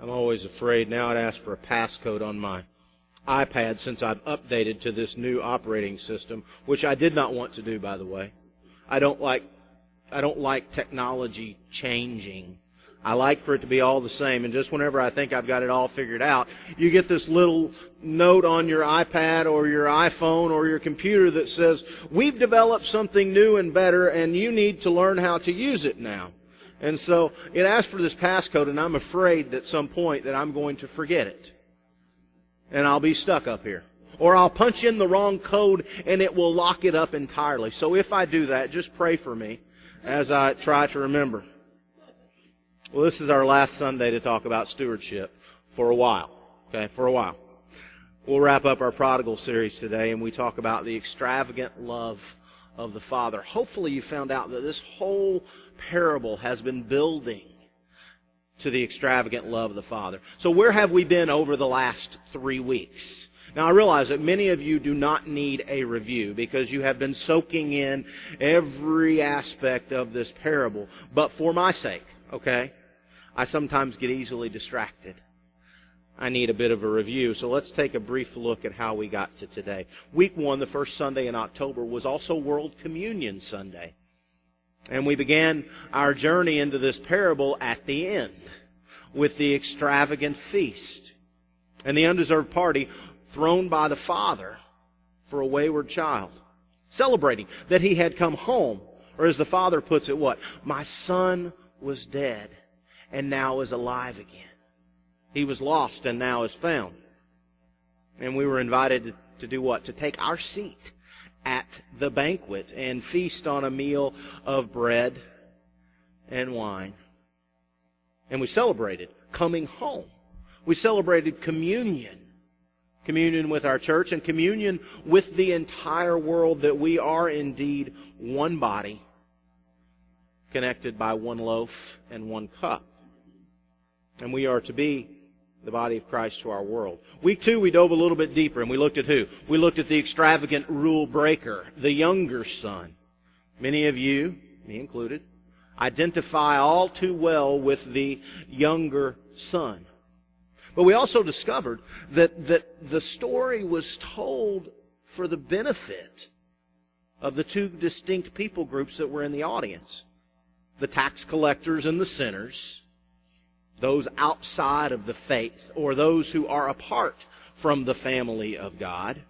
I'm always afraid now it asks for a passcode on my iPad since I've updated to this new operating system, which I did not want to do, by the way. I don't like technology changing. I like for it to be all the same, and just whenever I think I've got it all figured out, you get this little note on your iPad or your iPhone or your computer that says, we've developed something new and better, and you need to learn how to use it now. And so it asks for this passcode, and I'm afraid at some point that I'm going to forget it. And I'll be stuck up here. Or I'll punch in the wrong code, and it will lock it up entirely. So if I do that, just pray for me as I try to remember. Well, this is our last Sunday to talk about stewardship for a while. Okay, for a while. We'll wrap up our prodigal series today, and we talk about the extravagant love of the Father. Hopefully you found out that this whole parable has been building to the extravagant love of the Father. So where have we been over the last 3 weeks? Now, I realize that many of you do not need a review because you have been soaking in every aspect of this parable. But for my sake, okay, I sometimes get easily distracted. I need a bit of a review. So let's take a brief look at how we got to today. Week 1, the first Sunday in October, was also World Communion Sunday. And we began our journey into this parable at the end with the extravagant feast and the undeserved party thrown by the father for a wayward child, celebrating that he had come home, or as the father puts it, what? My son was dead and now is alive again. He was lost and now is found. And we were invited to do what? To take our seat at the banquet and feast on a meal of bread and wine. And we celebrated coming home. We celebrated communion. Communion with our church and communion with the entire world, that we are indeed one body, connected by one loaf and one cup. And we are to be the body of Christ to our world. Week 2, we dove a little bit deeper, and we looked at who? We looked at the extravagant rule breaker, the younger son. Many of you, me included, identify all too well with the younger son. But we also discovered that the story was told for the benefit of the two distinct people groups that were in the audience. The tax collectors and the sinners, those outside of the faith, or those who are apart from the family of God.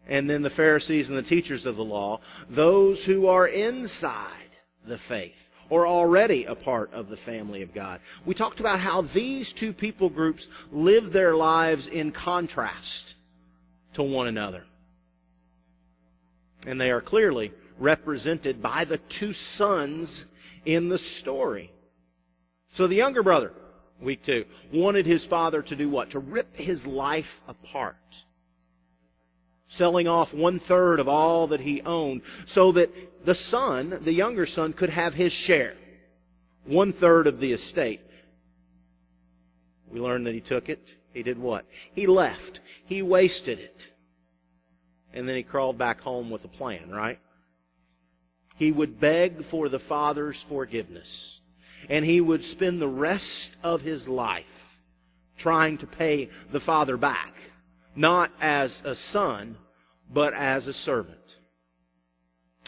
And then the Pharisees and the teachers of the law, those who are inside the faith, or already a part of the family of God. We talked about how these two people groups live their lives in contrast to one another. And they are clearly represented by the two sons in the story. So the younger brother, week 2, wanted his father to do what? To rip his life apart, selling off 1/3 of all that he owned so that the son, the younger son, could have his share, 1/3 of the estate. We learned that he took it. He did what? He left. He wasted it. And then he crawled back home with a plan, right? He would beg for the father's forgiveness. And he would spend the rest of his life trying to pay the father back, not as a son, but as a servant.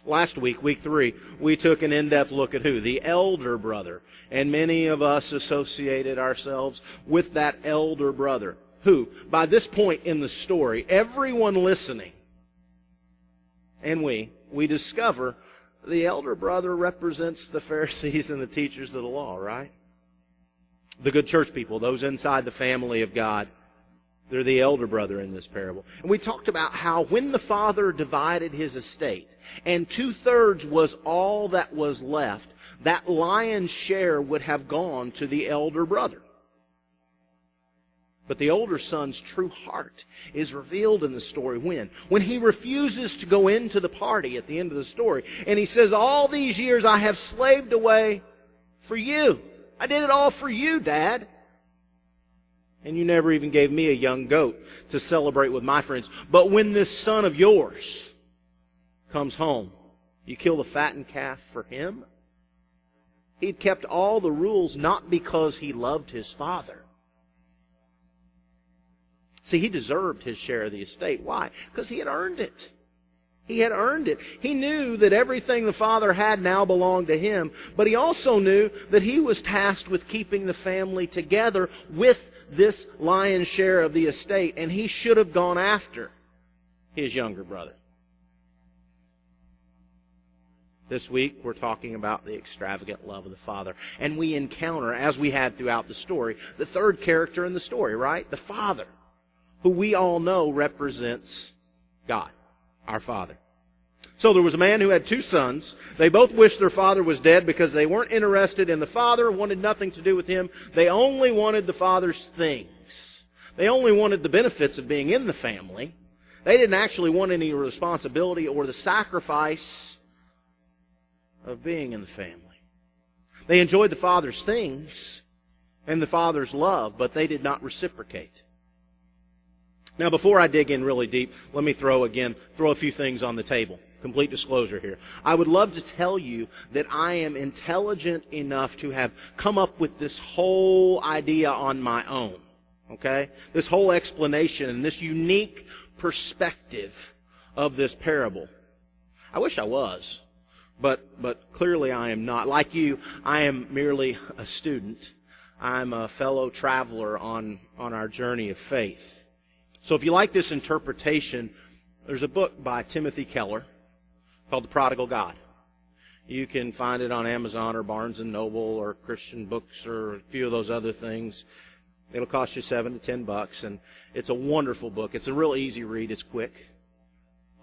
Last week, week 3, we took an in-depth look at who? The elder brother. And many of us associated ourselves with that elder brother, who, by this point in the story, everyone listening, and we discover the elder brother represents the Pharisees and the teachers of the law, right? The good church people, those inside the family of God. They're the elder brother in this parable. And we talked about how when the father divided his estate, and 2/3 was all that was left, that lion's share would have gone to the elder brother. But the older son's true heart is revealed in the story when? When he refuses to go into the party at the end of the story. And he says, all these years I have slaved away for you. I did it all for you, Dad. And you never even gave me a young goat to celebrate with my friends. But when this son of yours comes home, you kill the fattened calf for him? He'd kept all the rules not because he loved his father. See, he deserved his share of the estate. Why? Because he had earned it. He had earned it. He knew that everything the father had now belonged to him, but he also knew that he was tasked with keeping the family together with this lion's share of the estate, and he should have gone after his younger brother. This week, we're talking about the extravagant love of the Father. And we encounter, as we had throughout the story, the third character in the story, right? The Father, who we all know represents God, our Father. So there was a man who had two sons. They both wished their father was dead because they weren't interested in the father, wanted nothing to do with him. They only wanted the father's things. They only wanted the benefits of being in the family. They didn't actually want any responsibility or the sacrifice of being in the family. They enjoyed the father's things and the father's love, but they did not reciprocate. Now, before I dig in really deep, let me throw a few things on the table. Complete disclosure here. I would love to tell you that I am intelligent enough to have come up with this whole idea on my own. Okay? This whole explanation and this unique perspective of this parable. I wish I was, but clearly I am not. Like you, I am merely a student. I'm a fellow traveler on our journey of faith. So if you like this interpretation, there's a book by Timothy Keller called The Prodigal God. You can find it on Amazon or Barnes & Noble or Christian Books or a few of those other things. It'll cost you $7 to $10, and it's a wonderful book. It's a real easy read. It's quick.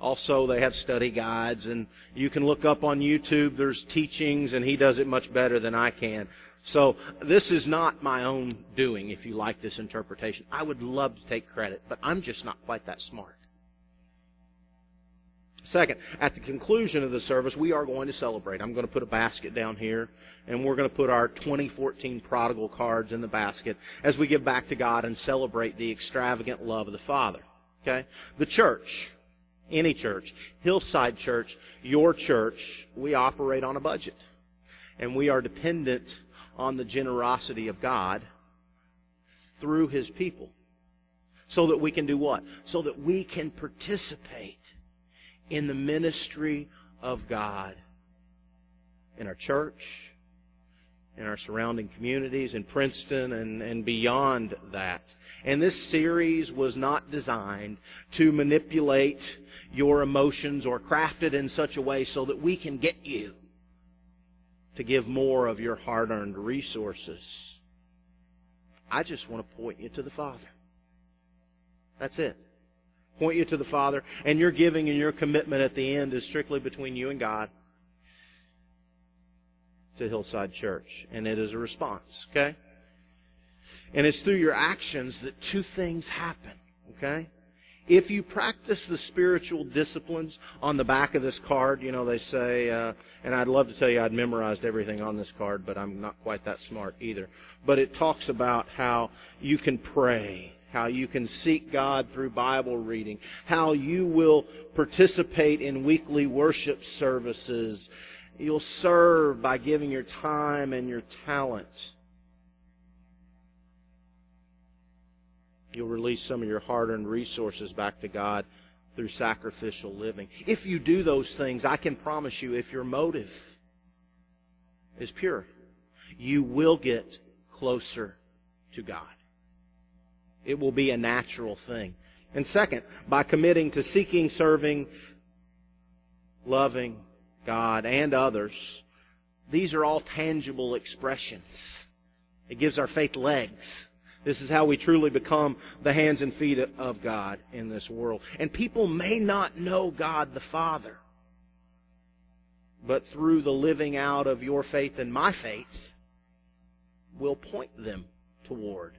Also, they have study guides, and you can look up on YouTube. There's teachings, and he does it much better than I can. So this is not my own doing, if you like this interpretation. I would love to take credit, but I'm just not quite that smart. Second, at the conclusion of the service, we are going to celebrate. I'm going to put a basket down here, and we're going to put our 2014 prodigal cards in the basket as we give back to God and celebrate the extravagant love of the Father. Okay? The church, any church, Hillside Church, your church, we operate on a budget. And we are dependent on the generosity of God through His people. So that we can do what? So that we can participate in the ministry of God in our church, in our surrounding communities, in Princeton, and beyond that. And this series was not designed to manipulate your emotions or craft it in such a way so that we can get you to give more of your hard-earned resources. I just want to point you to the Father. That's it. Point you to the Father, and your giving and your commitment at the end is strictly between you and God to Hillside Church. And it is a response, okay? And it's through your actions that two things happen, okay? If you practice the spiritual disciplines on the back of this card, you know, they say, and I'd love to tell you I'd memorized everything on this card, but I'm not quite that smart either. But it talks about how you can pray, how you can seek God through Bible reading, how you will participate in weekly worship services. You'll serve by giving your time and your talent. You'll release some of your hard-earned resources back to God through sacrificial living. If you do those things, I can promise you, if your motive is pure, you will get closer to God. It will be a natural thing. And second, by committing to seeking, serving, loving God and others, these are all tangible expressions. It gives our faith legs. This is how we truly become the hands and feet of God in this world. And people may not know God the Father, but through the living out of your faith and my faith, we'll point them toward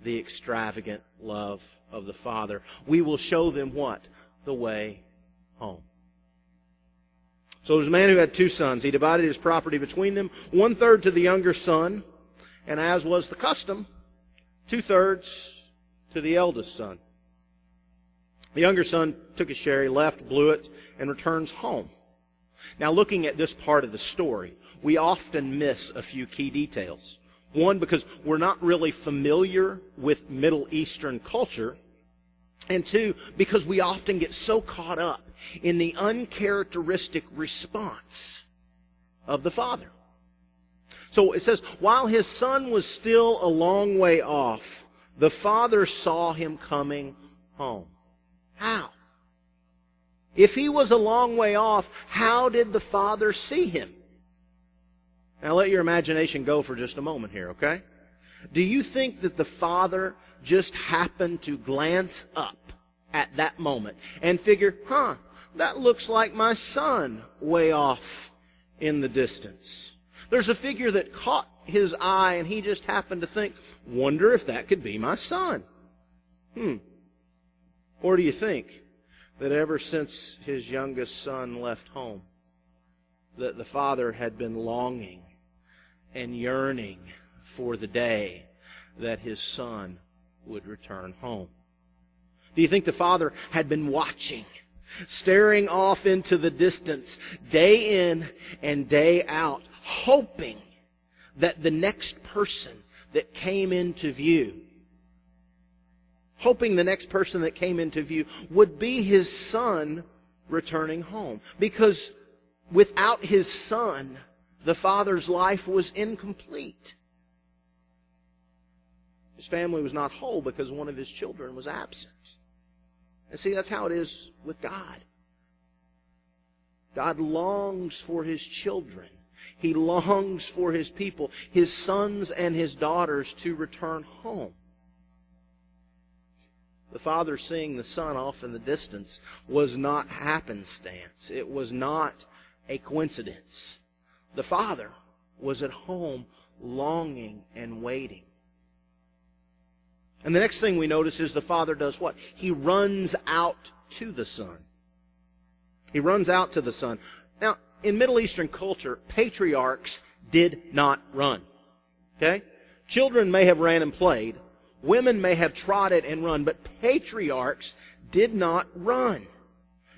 the extravagant love of the Father. We will show them what? The way home. So there's a man who had two sons. He divided his property between them, 1/3 to the younger son, and as was the custom, 2/3 to the eldest son. The younger son took his share, he left, blew it, and returns home. Now looking at this part of the story, we often miss a few key details. One, because we're not really familiar with Middle Eastern culture. And two, because we often get so caught up in the uncharacteristic response of the father. So it says, while his son was still a long way off, the father saw him coming home. How? If he was a long way off, how did the father see him? Now let your imagination go for just a moment here, okay? Do you think that the father just happened to glance up at that moment and figure, that looks like my son way off in the distance? There's a figure that caught his eye and he just happened to think, wonder if that could be my son. Or do you think that ever since his youngest son left home, that the father had been longing and yearning for the day that his son would return home? Do you think the father had been watching, staring off into the distance, day in and day out, hoping that the next person that came into view, would be his son returning home? Because without his son, the father's life was incomplete. His family was not whole because one of his children was absent. And see, that's how it is with God. God longs for His children. He longs for His people, His sons and His daughters, to return home. The father seeing the son off in the distance was not happenstance. It was not a coincidence. The father was at home longing and waiting. And the next thing we notice is the father does what? He runs out to the son. He runs out to the son. Now, in Middle Eastern culture, patriarchs did not run. Okay? Children may have ran and played. Women may have trotted and run, but patriarchs did not run.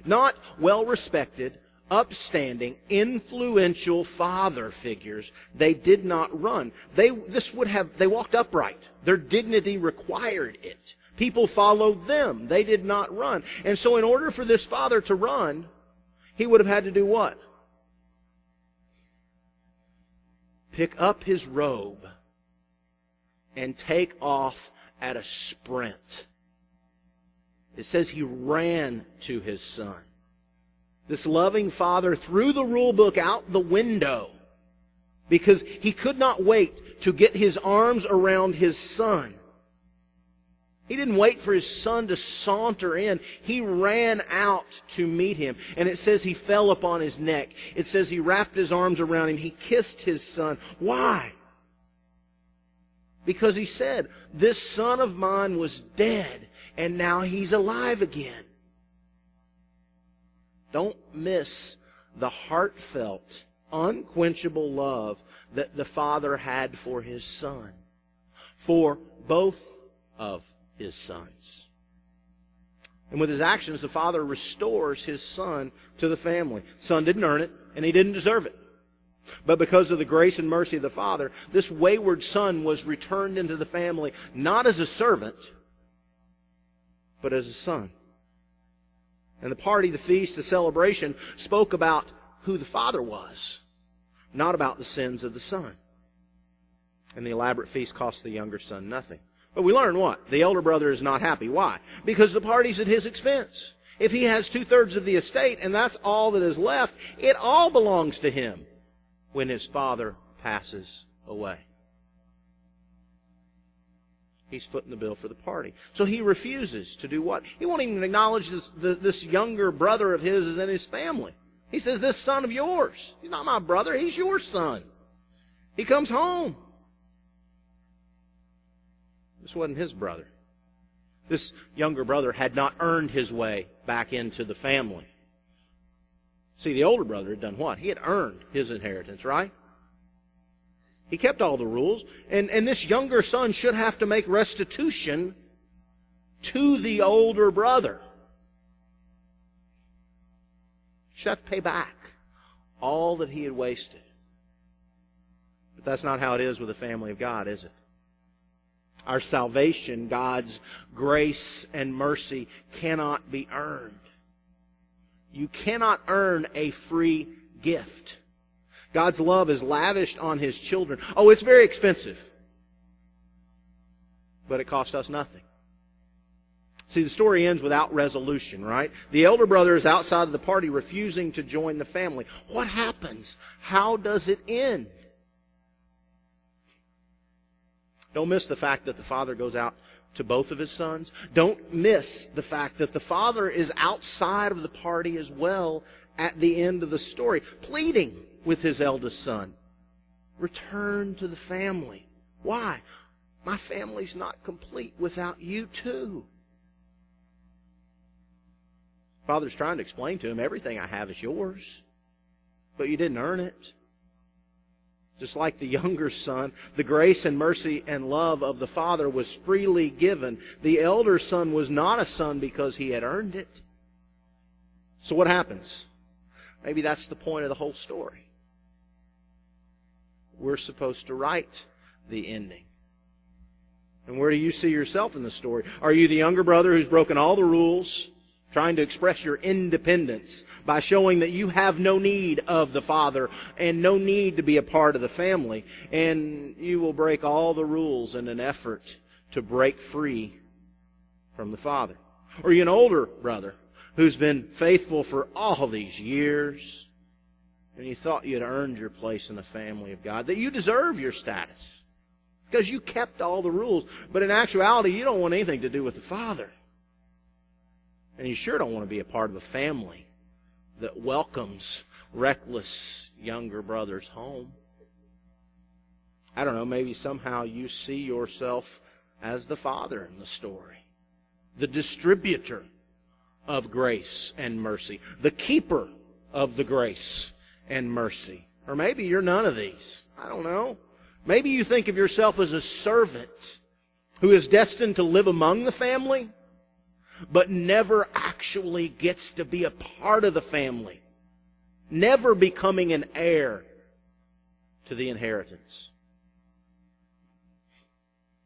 Not well-respected, upstanding, influential father figures. They did not run. They walked upright. Their dignity required it. People followed them. They did not run. And so in order for this father to run, he would have had to do what? Pick up his robe and take off at a sprint. It says he ran to his son. This loving father threw the rule book out the window because he could not wait to get his arms around his son. He didn't wait for his son to saunter in. He ran out to meet him. And it says he fell upon his neck. It says he wrapped his arms around him. He kissed his son. Why? Because he said, this son of mine was dead and now he's alive again. Don't miss the heartfelt, unquenchable love that the father had for his son. For both of his sons. And with his actions, the father restores his son to the family. The son didn't earn it, and he didn't deserve it. But because of the grace and mercy of the father, this wayward son was returned into the family, not as a servant, but as a son. And the party, the feast, the celebration spoke about who the father was, not about the sins of the son. And the elaborate feast cost the younger son nothing. But we learn what? The elder brother is not happy. Why? Because the party's at his expense. If he has 2/3 of the estate and that's all that is left, it all belongs to him when his father passes away. He's footing the bill for the party. So he refuses to do what? He won't even acknowledge this younger brother of his is in his family. He says, this son of yours, he's not my brother, he's your son. He comes home. This wasn't his brother. This younger brother had not earned his way back into the family. See, the older brother had done what? He had earned his inheritance, right? He kept all the rules. And this younger son should have to make restitution to the older brother. Should have to pay back all that he had wasted. that's not how it is with the family of God, is it? Our salvation, God's grace and mercy, cannot be earned. You cannot earn a free gift. God's love is lavished on His children. Oh, it's very expensive. But it cost us nothing. See, the story ends without resolution, right? The elder brother is outside of the party, refusing to join the family. What happens? How does it end? Don't miss the fact that the father goes out to both of his sons. Don't miss the fact that the father is outside of the party as well at the end of the story, pleading with his eldest son. Return to the family. Why? My family's not complete without you too. Father's trying to explain to him, everything I have is yours, but you didn't earn it. Just like the younger son, the grace and mercy and love of the father was freely given. The elder son was not a son because he had earned it. So what happens? Maybe that's the point of the whole story. We're supposed to write the ending. And where do you see yourself in the story? Are you the younger brother who's broken all the rules, trying to express your independence by showing that you have no need of the father and no need to be a part of the family, and you will break all the rules in an effort to break free from the father? Or are you an older brother who's been faithful for all these years, and you thought you had earned your place in the family of God, that you deserve your status because you kept all the rules, but in actuality you don't want anything to do with the father? And you sure don't want to be a part of a family that welcomes reckless younger brothers home. I don't know, maybe somehow you see yourself as the father in the story, the distributor of grace and mercy, the keeper of the grace and mercy. Or maybe you're none of these. I don't know. Maybe you think of yourself as a servant who is destined to live among the family, but never actually gets to be a part of the family, never becoming an heir to the inheritance.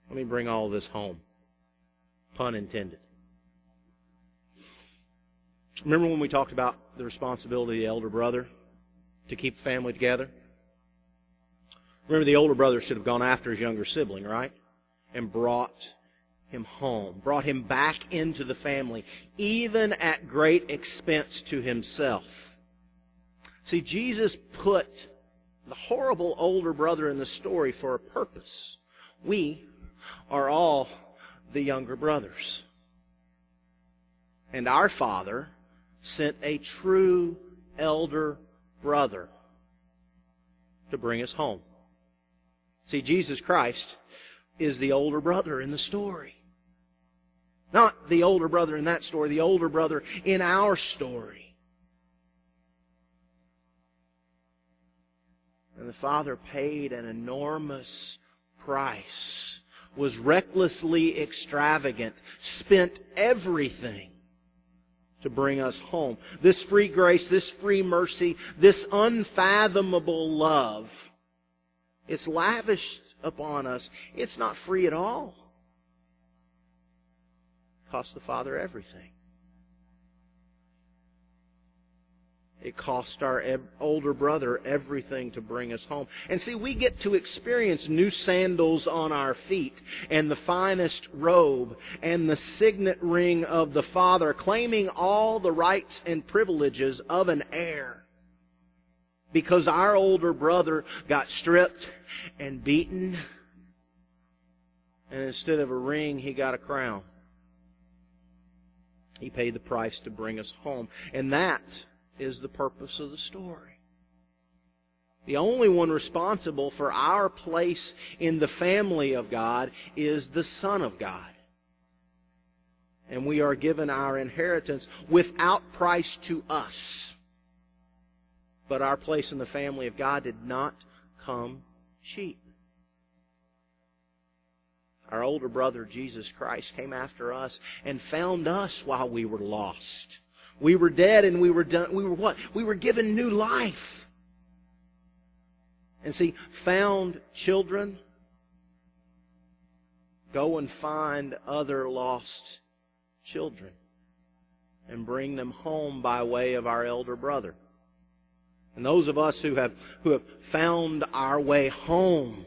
Let me bring all this home. Pun intended. Remember when we talked about the responsibility of the elder brother to keep the family together? Remember, the older brother should have gone after his younger sibling, right? And brought him home, brought him back into the family, even at great expense to himself. See, Jesus put the horrible older brother in the story for a purpose. We are all the younger brothers. And our Father sent a true elder brother to bring us home. See, Jesus Christ is the older brother in the story. Not the older brother in that story, the older brother in our story. And the Father paid an enormous price, was recklessly extravagant, spent everything to bring us home. This free grace, this free mercy, this unfathomable love, it's lavished upon us. It's not free at all. Cost the Father everything. It cost our older brother everything to bring us home. And see, we get to experience new sandals on our feet and the finest robe and the signet ring of the Father, claiming all the rights and privileges of an heir. Because our older brother got stripped and beaten, and instead of a ring, he got a crown. He paid the price to bring us home. And that is the purpose of the story. The only one responsible for our place in the family of God is the Son of God. And we are given our inheritance without price to us. But our place in the family of God did not come cheap. Our older brother, Jesus Christ, came after us and found us while we were lost. We were dead and we were done. We were what? We were given new life. And see, found children go and find other lost children and bring them home by way of our elder brother. And those of us who have found our way home,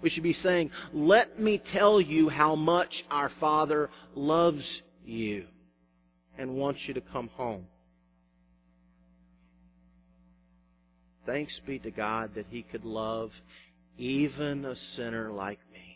we should be saying, let me tell you how much our Father loves you and wants you to come home. Thanks be to God that He could love even a sinner like me.